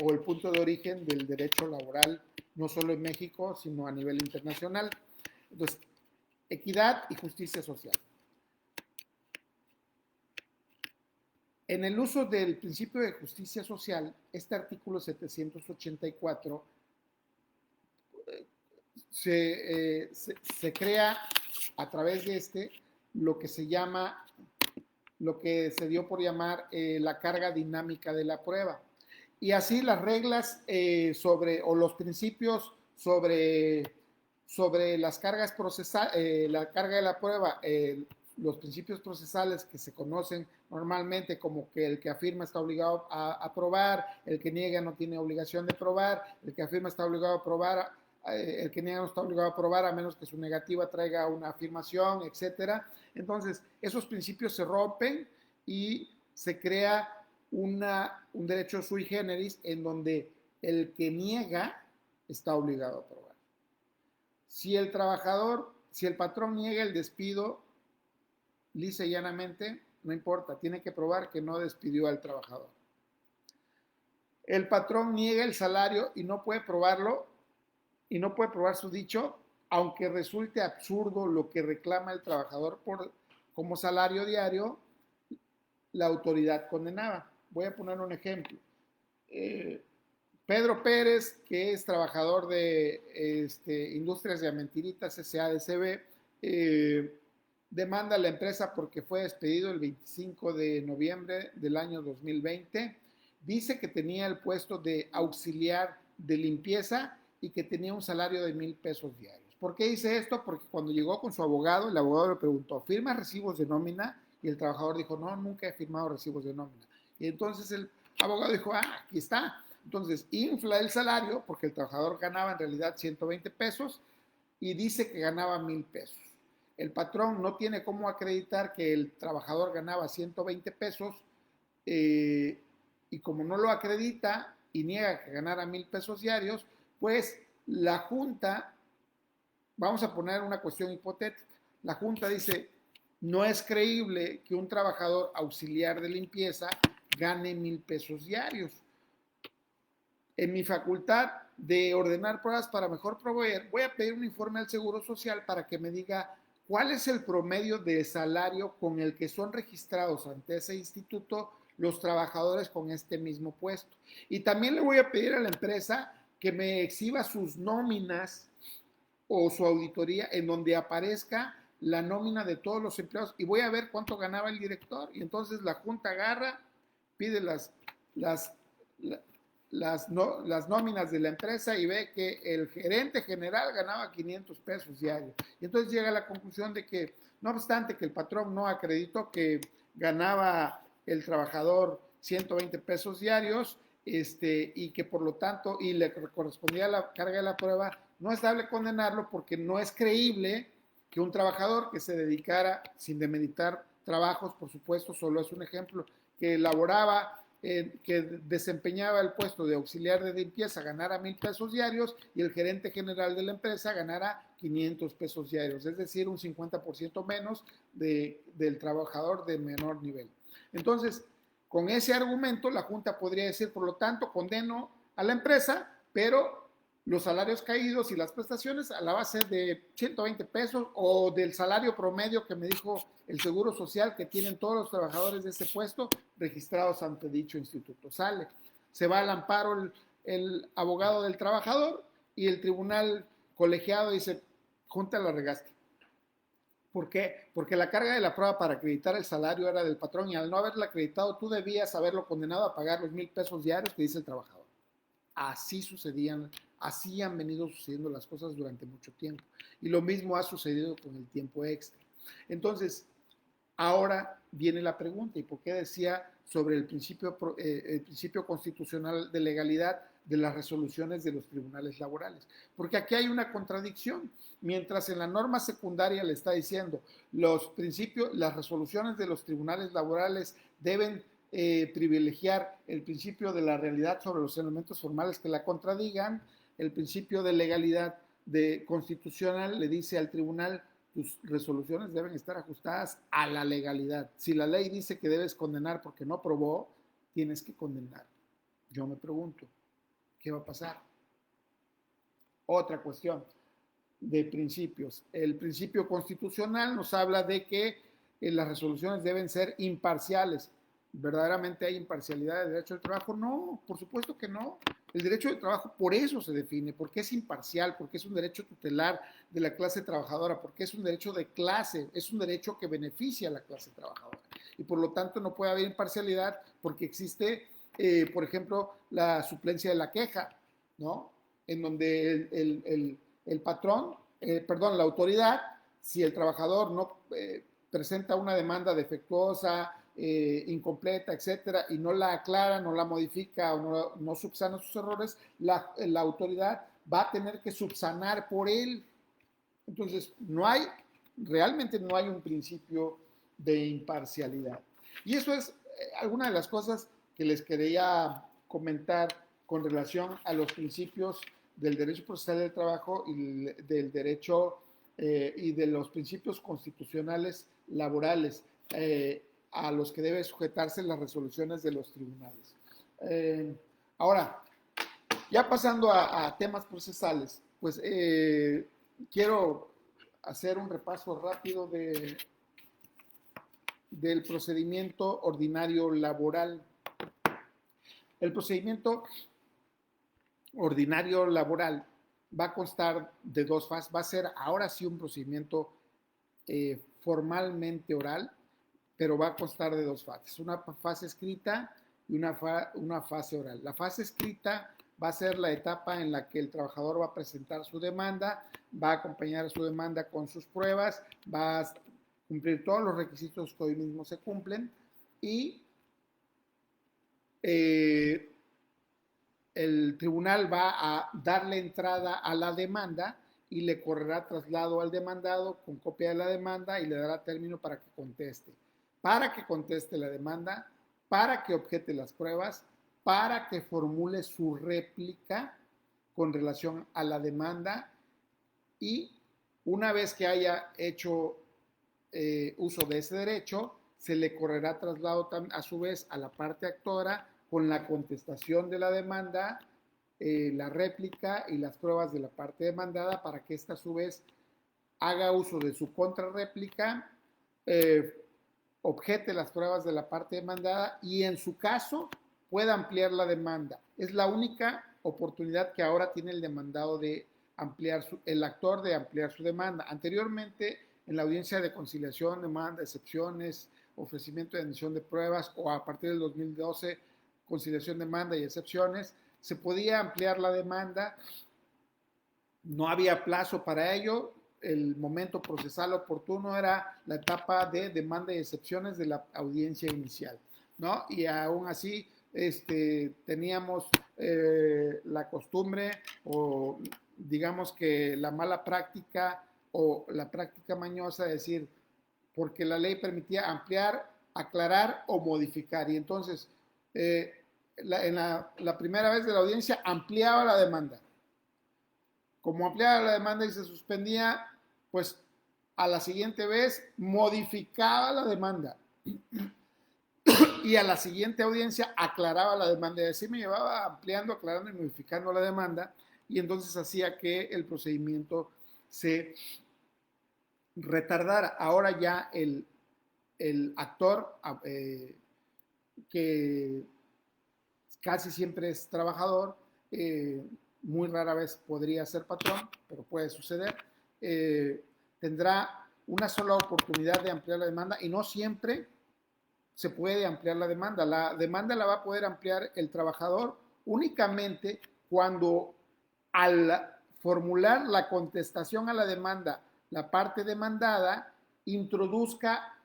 o el punto de origen del derecho laboral, no solo en México, sino a nivel internacional. Entonces, equidad y justicia social. En el uso del principio de justicia social, este artículo 784 se crea a través de lo que se llama, lo que se dio por llamar la carga dinámica de la prueba. Y así las reglas o los principios sobre las cargas procesales, la carga de la prueba, los principios procesales que se conocen normalmente como que el que afirma está obligado a probar, el que niega no tiene obligación de probar, el que afirma está obligado a probar, el que niega no está obligado a probar a menos que su negativa traiga una afirmación, etcétera. Entonces, esos principios se rompen y se crea un derecho sui generis en donde el que niega está obligado a probar. Si el patrón niega el despido, lisa y llanamente, no importa, tiene que probar que no despidió al trabajador. El patrón niega el salario y no puede probarlo, y no puede probar su dicho, aunque resulte absurdo lo que reclama el trabajador como salario diario, la autoridad condenada. Voy a poner un ejemplo. Pedro Pérez, que es trabajador de Industrias de Mentiritas SADCB, demanda a la empresa porque fue despedido el 25 de noviembre del año 2020. Dice que tenía el puesto de auxiliar de limpieza y que tenía un salario de 1,000 pesos diarios. ¿Por qué dice esto? Porque cuando llegó con su abogado, el abogado le preguntó, ¿firmas recibos de nómina? Y el trabajador dijo, no, nunca he firmado recibos de nómina. Y entonces el abogado dijo, aquí está. Entonces infla el salario porque el trabajador ganaba en realidad 120 pesos y dice que ganaba 1,000 pesos. El patrón no tiene cómo acreditar que el trabajador ganaba 120 pesos y como no lo acredita y niega que ganara 1,000 pesos diarios, pues la Junta, vamos a poner una cuestión hipotética, la Junta dice, no es creíble que un trabajador auxiliar de limpieza gane 1,000 pesos diarios. En mi facultad de ordenar pruebas para mejor proveer, voy a pedir un informe al Seguro Social para que me diga cuál es el promedio de salario con el que son registrados ante ese instituto los trabajadores con este mismo puesto. Y también le voy a pedir a la empresa que me exhiba sus nóminas o su auditoría en donde aparezca la nómina de todos los empleados y voy a ver cuánto ganaba el director. Y entonces la Junta agarra, pide las nóminas de la empresa y ve que el gerente general ganaba 500 pesos diarios. Y entonces llega a la conclusión de que, no obstante que el patrón no acreditó que ganaba el trabajador 120 pesos diarios, y que por lo tanto, y le correspondía la carga de la prueba, no es dable condenarlo porque no es creíble que un trabajador que se dedicara, sin demeritar trabajos, por supuesto, solo es un ejemplo, que elaboraba, que desempeñaba el puesto de auxiliar de limpieza, ganara 1,000 pesos diarios y el gerente general de la empresa ganara 500 pesos diarios, es decir, un 50% menos del trabajador de menor nivel. Entonces, con ese argumento, la Junta podría decir, por lo tanto, condeno a la empresa, pero los salarios caídos y las prestaciones a la base de 120 pesos o del salario promedio que me dijo el Seguro Social que tienen todos los trabajadores de ese puesto registrados ante dicho instituto. Sale, se va al amparo el abogado del trabajador y el tribunal colegiado dice, Junta, la regaste. ¿Por qué? Porque la carga de la prueba para acreditar el salario era del patrón y al no haberla acreditado tú debías haberlo condenado a pagar los 1,000 pesos diarios que dice el trabajador. Así sucedían, así han venido sucediendo las cosas durante mucho tiempo. Y lo mismo ha sucedido con el tiempo extra. Entonces, ahora viene la pregunta, ¿y por qué decía sobre el principio constitucional de legalidad de las resoluciones de los tribunales laborales? Porque aquí hay una contradicción. Mientras en la norma secundaria le está diciendo las resoluciones de los tribunales laborales deben privilegiar el principio de la realidad sobre los elementos formales que la contradigan, el principio de legalidad constitucional le dice al tribunal, tus resoluciones deben estar ajustadas a la legalidad. Si la ley dice que debes condenar porque no probó, tienes que condenar. Yo me pregunto, ¿qué va a pasar? Otra cuestión de principios. El principio constitucional nos habla de que las resoluciones deben ser imparciales. ¿Verdaderamente hay imparcialidad del derecho del trabajo? No, por supuesto que no. El derecho del trabajo por eso se define, porque es imparcial, porque es un derecho tutelar de la clase trabajadora, porque es un derecho de clase, es un derecho que beneficia a la clase trabajadora. Y por lo tanto no puede haber imparcialidad porque existe, por ejemplo, la suplencia de la queja, ¿no? En donde el patrón, la autoridad, si el trabajador no presenta una demanda defectuosa, incompleta, etcétera, y no la aclara, no la modifica o no subsana sus errores, la autoridad va a tener que subsanar por él. Entonces, realmente no hay un principio de imparcialidad. Y eso es alguna de las cosas que les quería comentar con relación a los principios del derecho procesal del trabajo y del derecho y de los principios constitucionales laborales a los que debe sujetarse las resoluciones de los tribunales. Ahora, ya pasando a temas procesales, pues quiero hacer un repaso rápido del procedimiento ordinario laboral. El procedimiento ordinario laboral va a constar de dos fases. Va a ser ahora sí un procedimiento formalmente oral, pero va a constar de dos fases, una fase escrita y una fase oral. La fase escrita va a ser la etapa en la que el trabajador va a presentar su demanda, va a acompañar su demanda con sus pruebas, va a cumplir todos los requisitos que hoy mismo se cumplen y el tribunal va a darle entrada a la demanda y le correrá traslado al demandado con copia de la demanda y le dará término para que conteste la demanda, para que objete las pruebas, para que formule su réplica con relación a la demanda y una vez que haya hecho uso de ese derecho, se le correrá traslado a su vez a la parte actora con la contestación de la demanda, la réplica y las pruebas de la parte demandada para que ésta a su vez haga uso de su contrarréplica, objete las pruebas de la parte demandada y en su caso pueda ampliar la demanda. Es la única oportunidad que ahora tiene el demandado de ampliar el actor de ampliar su demanda. Anteriormente, en la audiencia de conciliación, demanda, excepciones, ofrecimiento de admisión de pruebas o a partir del 2012, conciliación, demanda y excepciones, se podía ampliar la demanda, no había plazo para ello, el momento procesal oportuno era la etapa de demanda y excepciones de la audiencia inicial, ¿no? Y aún así teníamos la costumbre o digamos que la mala práctica o la práctica mañosa de decir, porque la ley permitía ampliar, aclarar o modificar. Y entonces, en la primera vez de la audiencia ampliaba la demanda. Como ampliaba la demanda y se suspendía, pues a la siguiente vez modificaba la demanda. Y a la siguiente audiencia aclaraba la demanda. Y así me llevaba ampliando, aclarando y modificando la demanda. Y entonces hacía que el procedimiento se retardara. Ahora ya el actor que casi siempre es trabajador, muy rara vez podría ser patrón, pero puede suceder, tendrá una sola oportunidad de ampliar la demanda y no siempre se puede ampliar la demanda. La demanda la va a poder ampliar el trabajador únicamente cuando al formular la contestación a la demanda, la parte demandada introduzca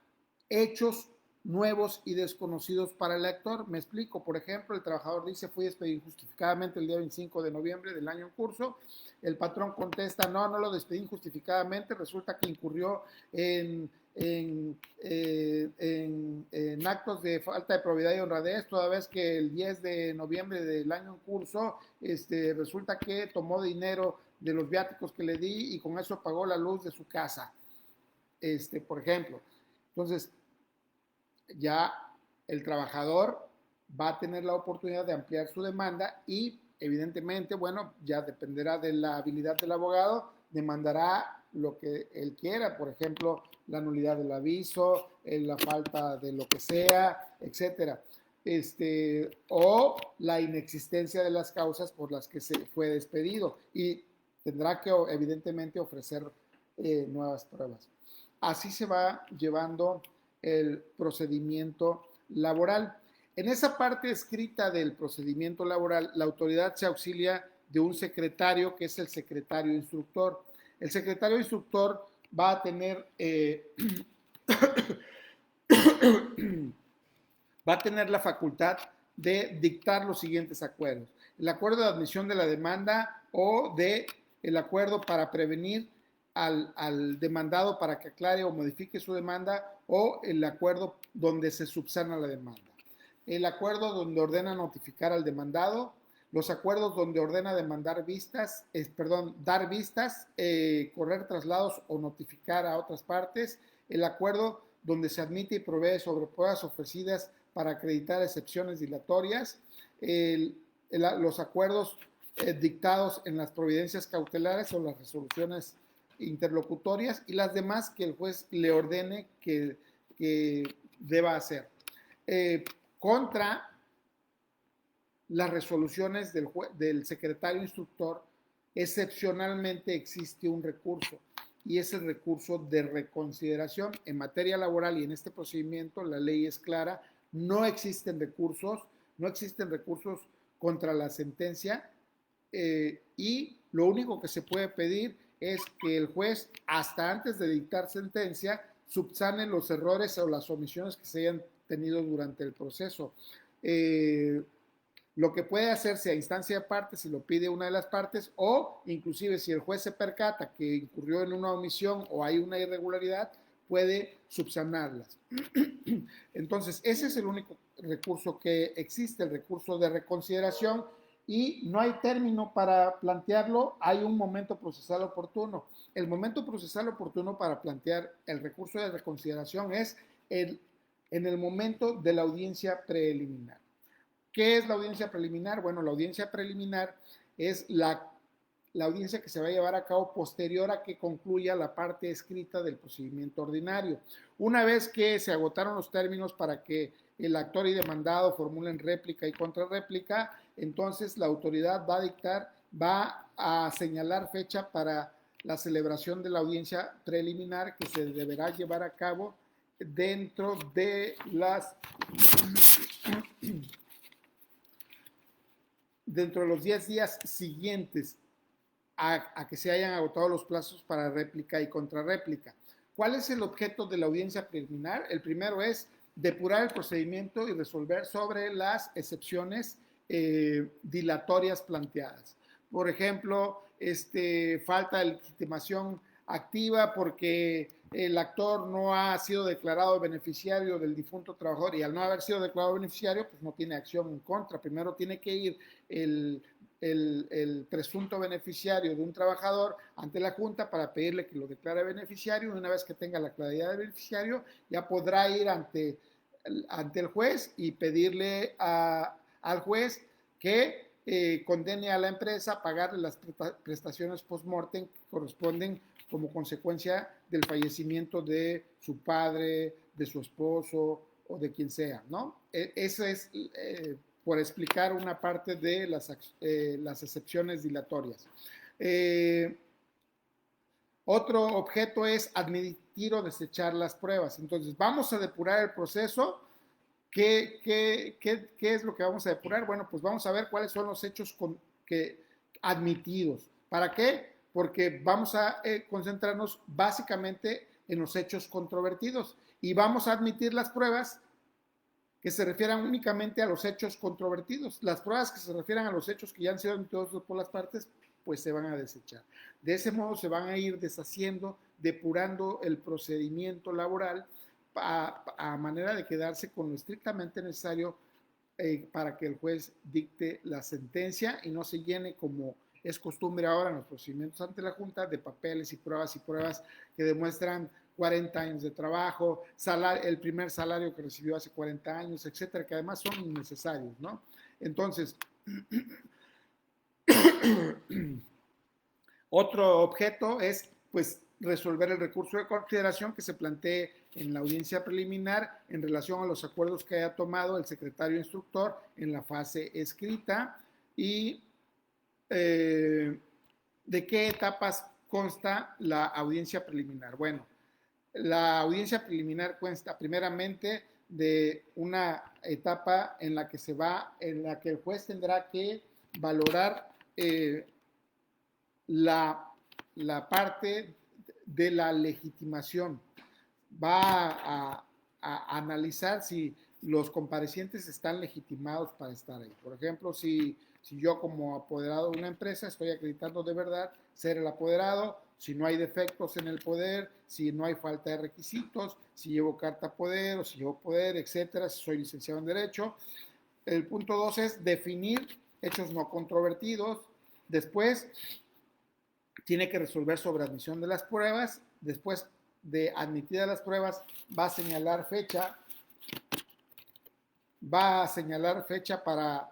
hechos nuevos y desconocidos para el actor. Me explico. Por ejemplo, el trabajador dice, fui despedido injustificadamente el día 25 de noviembre del año en curso. El patrón contesta, no lo despedí injustificadamente. Resulta que incurrió en actos de falta de probidad y honradez, toda vez que el 10 de noviembre del año en curso, resulta que tomó dinero de los viáticos que le di y con eso pagó la luz de su casa, por ejemplo. Entonces, ya el trabajador va a tener la oportunidad de ampliar su demanda y evidentemente, bueno, ya dependerá de la habilidad del abogado, demandará lo que él quiera, por ejemplo, la nulidad del aviso, la falta de lo que sea, etcétera. O la inexistencia de las causas por las que se fue despedido y tendrá que evidentemente ofrecer nuevas pruebas. Así se va llevando el procedimiento laboral. En esa parte escrita del procedimiento laboral, la autoridad se auxilia de un secretario que es el secretario instructor. El secretario instructor va a tener va a tener la facultad de dictar los siguientes acuerdos. El acuerdo de admisión de la demanda o de el acuerdo para prevenir al demandado para que aclare o modifique su demanda o el acuerdo donde se subsana la demanda. El acuerdo donde ordena notificar al demandado, los acuerdos donde ordena demandar vistas, dar vistas, correr traslados o notificar a otras partes, el acuerdo donde se admite y provee sobre pruebas ofrecidas para acreditar excepciones dilatorias, los acuerdos dictados en las providencias cautelares o las resoluciones interlocutorias y las demás que el juez le ordene que deba hacer. Contra las resoluciones del secretario instructor, excepcionalmente existe un recurso y es el recurso de reconsideración. En materia laboral y en este procedimiento la ley es clara, no existen recursos contra la sentencia y lo único que se puede pedir es que el juez, hasta antes de dictar sentencia, subsane los errores o las omisiones que se hayan tenido durante el proceso. Lo que puede hacerse a instancia de parte si lo pide una de las partes o inclusive si el juez se percata que incurrió en una omisión o hay una irregularidad, puede subsanarlas. Entonces, ese es el único recurso que existe, el recurso de reconsideración, y no hay término para plantearlo, hay un momento procesal oportuno. El momento procesal oportuno para plantear el recurso de reconsideración es en el momento de la audiencia preliminar. ¿Qué es la audiencia preliminar? Bueno, la audiencia preliminar es la audiencia que se va a llevar a cabo posterior a que concluya la parte escrita del procedimiento ordinario. Una vez que se agotaron los términos para que el actor y demandado formulen réplica y contrarréplica, entonces la autoridad va a señalar fecha para la celebración de la audiencia preliminar que se deberá llevar a cabo dentro de dentro de los 10 días siguientes a que se hayan agotado los plazos para réplica y contrarréplica. ¿Cuál es el objeto de la audiencia preliminar? El primero es depurar el procedimiento y resolver sobre las excepciones dilatorias planteadas. Por ejemplo, falta de legitimación activa porque el actor no ha sido declarado beneficiario del difunto trabajador, y al no haber sido declarado beneficiario, pues no tiene acción en contra. Primero tiene que ir el presunto beneficiario de un trabajador ante la Junta para pedirle que lo declare beneficiario, y una vez que tenga la claridad de beneficiario, ya podrá ir ante el juez y pedirle al juez que condene a la empresa a pagarle las prestaciones post-mortem que corresponden como consecuencia del fallecimiento de su padre, de su esposo o de quien sea, ¿no? Eso es por explicar una parte de las excepciones dilatorias. Otro objeto es admitir o desechar las pruebas. Entonces, vamos a depurar el proceso. ¿Qué es lo que vamos a depurar? Bueno, pues vamos a ver cuáles son los hechos admitidos. ¿Para qué? Porque vamos a concentrarnos básicamente en los hechos controvertidos y vamos a admitir las pruebas que se refieran únicamente a los hechos controvertidos. Las pruebas que se refieran a los hechos que ya han sido admitidos por las partes, pues se van a desechar. De ese modo se van a ir deshaciendo, depurando el procedimiento laboral a manera de quedarse con lo estrictamente necesario para que el juez dicte la sentencia y no se llene, como es costumbre ahora en los procedimientos ante la Junta, de papeles y pruebas que demuestran 40 años de trabajo, el primer salario que recibió hace 40 años, etcétera, que además son innecesarios, ¿no? Entonces, otro objeto es, pues, resolver el recurso de consideración que se plantee en la audiencia preliminar en relación a los acuerdos que haya tomado el secretario instructor en la fase escrita y de qué etapas consta la audiencia preliminar. Bueno, la audiencia preliminar consta primeramente de una etapa en la que el juez tendrá que valorar la parte de la legitimación. Va a analizar si los comparecientes están legitimados para estar ahí. Por ejemplo, si yo como apoderado de una empresa estoy acreditando de verdad ser el apoderado, si no hay defectos en el poder, si no hay falta de requisitos, si llevo carta a poder o si llevo poder, etcétera, si soy licenciado en Derecho. El punto 2 es definir hechos no controvertidos. Después tiene que resolver sobre admisión de las pruebas. Después de admitidas las pruebas, va a señalar fecha para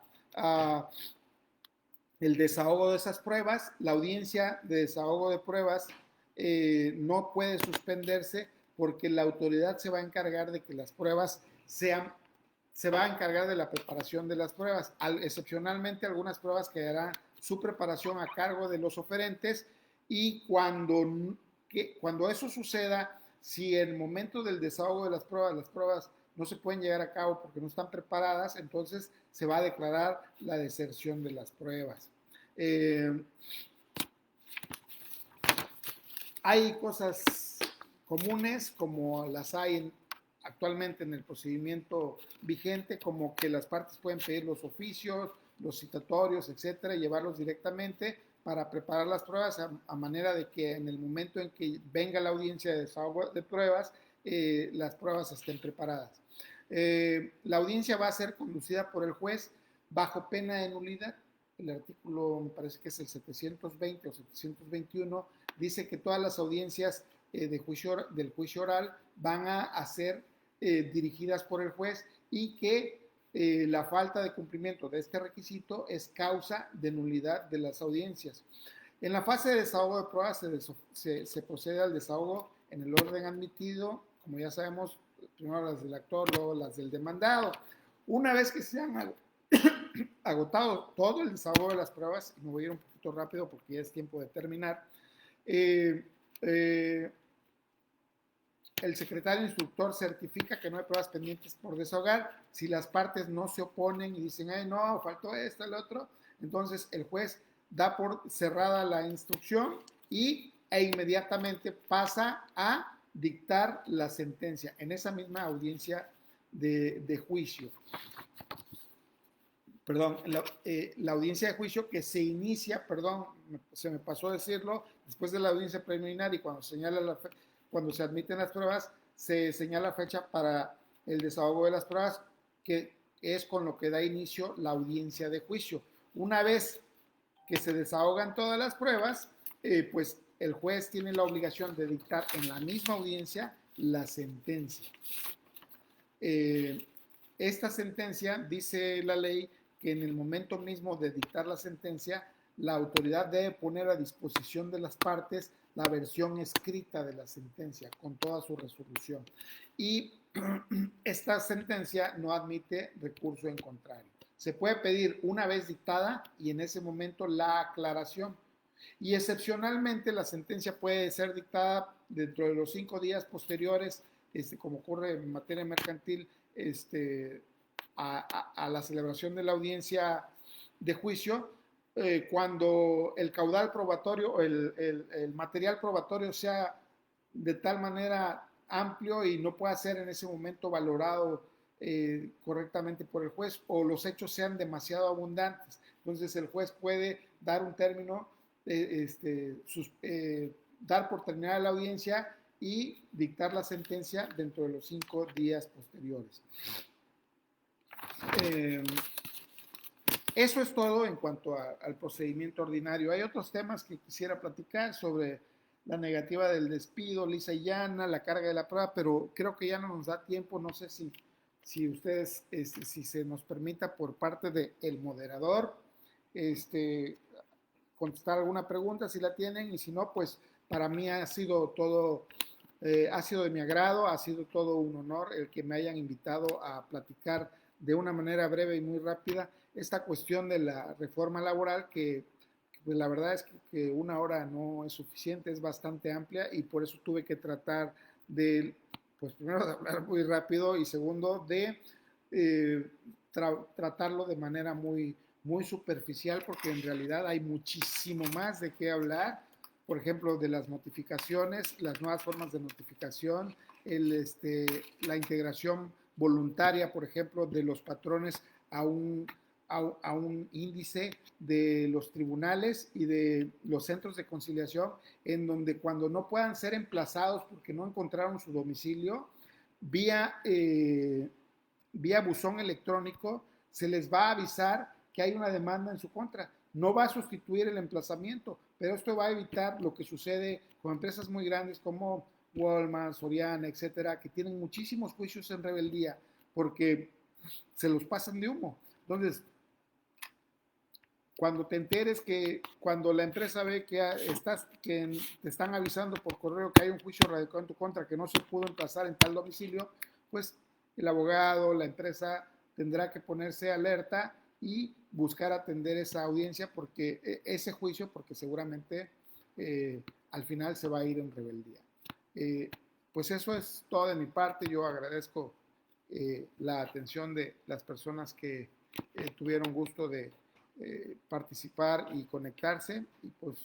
el desahogo de esas pruebas. La audiencia de desahogo de pruebas no puede suspenderse porque la autoridad se va a encargar de que las pruebas se va a encargar de la preparación de las pruebas. Excepcionalmente, algunas pruebas quedarán su preparación a cargo de los oferentes, y cuando eso suceda, si en el momento del desahogo de las pruebas no se pueden llevar a cabo porque no están preparadas, entonces se va a declarar la deserción de las pruebas. Hay cosas comunes como las hay actualmente en el procedimiento vigente, como que las partes pueden pedir los oficios, los citatorios, etcétera, y llevarlos directamente para preparar las pruebas a manera de que en el momento en que venga la audiencia de desahogo de pruebas, las pruebas estén preparadas. La audiencia va a ser conducida por el juez bajo pena de nulidad. El artículo, me parece que es el 720 o 721, dice que todas las audiencias del juicio oral van a ser dirigidas por el juez, y que la falta de cumplimiento de este requisito es causa de nulidad de las audiencias. En la fase de desahogo de pruebas se procede al desahogo en el orden admitido, como ya sabemos, primero las del actor, luego las del demandado. Una vez que se han agotado todo el desahogo de las pruebas, y me voy a ir un poquito rápido porque ya es tiempo de terminar, el secretario instructor certifica que no hay pruebas pendientes por desahogar. Si las partes no se oponen y dicen, ay, no, faltó esto, el otro, Entonces el juez da por cerrada la instrucción e inmediatamente pasa a dictar la sentencia en esa misma audiencia de juicio. Perdón, la audiencia de juicio que se inicia, perdón, se me pasó a decirlo, después de la audiencia preliminar y cuando se admiten las pruebas, se señala fecha para el desahogo de las pruebas, que es con lo que da inicio la audiencia de juicio. Una vez que se desahogan todas las pruebas, pues el juez tiene la obligación de dictar en la misma audiencia la sentencia. Esta sentencia, dice la ley, que en el momento mismo de dictar la sentencia, la autoridad debe poner a disposición de las partes la versión escrita de la sentencia con toda su resolución. Y esta sentencia no admite recurso en contrario. Se puede pedir una vez dictada y en ese momento la aclaración. Y excepcionalmente la sentencia puede ser dictada dentro de los 5 días posteriores, como ocurre en materia mercantil, a la celebración de la audiencia de juicio, cuando el caudal probatorio o el material probatorio sea de tal manera amplio y no pueda ser en ese momento valorado correctamente por el juez, o los hechos sean demasiado abundantes. Entonces el juez puede dar un término, dar por terminada la audiencia y dictar la sentencia dentro de los 5 días posteriores. Eso es todo en cuanto al procedimiento ordinario. Hay otros temas que quisiera platicar sobre la negativa del despido, lisa y llana, la carga de la prueba, pero creo que ya no nos da tiempo. No sé si ustedes, si se nos permita por parte del moderador, contestar alguna pregunta si la tienen, y si no, pues para mí ha sido todo, ha sido de mi agrado, ha sido todo un honor el que me hayan invitado a platicar de una manera breve y muy rápida esta cuestión de la reforma laboral, que pues la verdad es que una hora no es suficiente, es bastante amplia, y por eso tuve que tratar de, pues primero de hablar muy rápido y segundo de tratarlo de manera muy, muy superficial, porque en realidad hay muchísimo más de qué hablar. Por ejemplo, de las notificaciones, las nuevas formas de notificación, la integración voluntaria, por ejemplo, de los patrones a un índice de los tribunales y de los centros de conciliación, en donde cuando no puedan ser emplazados porque no encontraron su domicilio, vía buzón electrónico se les va a avisar que hay una demanda en su contra. No va a sustituir el emplazamiento, pero esto va a evitar lo que sucede con empresas muy grandes como Walmart, Soriana, etcétera, que tienen muchísimos juicios en rebeldía porque se los pasan de humo. Entonces, cuando te enteres que, cuando la empresa ve que te están avisando por correo que hay un juicio radicado en tu contra, que no se pudo emplazar en tal domicilio, pues el abogado, la empresa tendrá que ponerse alerta y buscar atender esa audiencia, porque ese juicio, porque seguramente al final se va a ir en rebeldía. Pues eso es todo de mi parte. Yo agradezco la atención de las personas que tuvieron gusto de participar y conectarse, y pues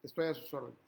estoy a sus órdenes.